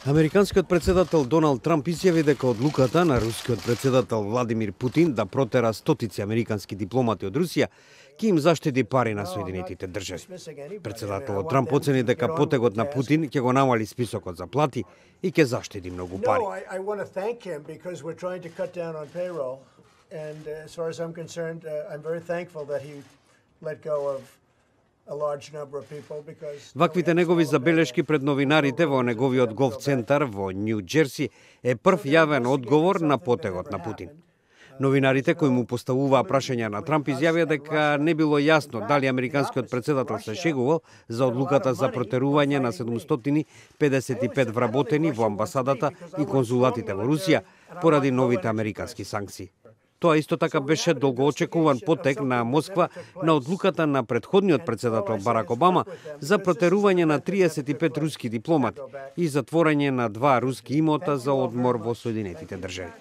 Американскиот председател Доналд Трамп изјави дека одлуката на рускиот председател Владимир Путин да протера стотици американски дипломати од Русија ќе им заштеди пари на Соединетите држави. Председателот Трамп оцени дека потегот на Путин ќе го намали списокот за плати и ќе заштеди многу пари. Ваквите негови забелешки пред новинарите во неговиот голф центар во Нью Џерси е прв јавен одговор на потегот на Путин. Новинарите кои му поставуваа прашања на Трамп изјавија дека не било јасно дали американскиот председател се шегувал за одлуката за протерување на 755 вработени во амбасадата и конзулатите во Русија поради новите американски санкции. Тоа исто така беше долгоочекуван потек на Москва на одлуката на претходниот председател Барак Обама за протерување на 35 руски дипломати и затворање на 2 руски имота за одмор во Соединетите држави.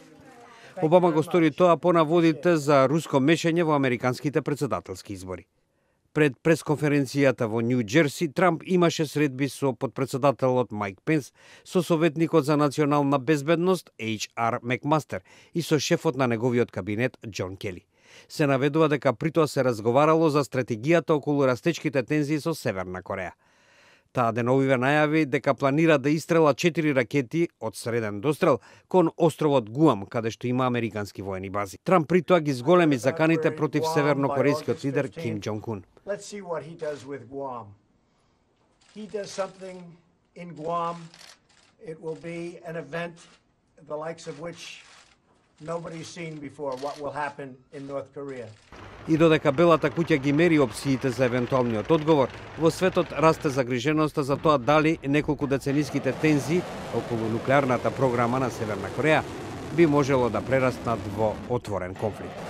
Обама го стори тоа по наводите за руско мешање во американските председателски избори. Пред пресконференцијата во Нью Џерси, Трамп имаше средби со подпредседателот Майк Пенс, со советникот за национална безбедност H.R. Макмастер и со шефот на неговиот кабинет Џон Кели. Се наведува дека при тоа се разговарало за стратегијата околу растечките тензии со Северна Кореја. Таа деновиве најави дека планира да истрела 4 ракети од среден дострел кон островот Гуам, каде што има американски воени бази. Трамп при тоа ги зголеми заканите против севернокорејскиот лидер Ким Џонг Ун. Let's see what he does with Guam. He does something in Guam, it will be an event the likes of which nobody's seen before. What will happen in North Korea? И додека Белата куќа ги мери опциите за евентуалниот одговор, во светот расте загриженоста за тоа дали неколку децениските тензии околу нуклеарната програма на Северна Кореја би можело да прераснат во отворен конфликт.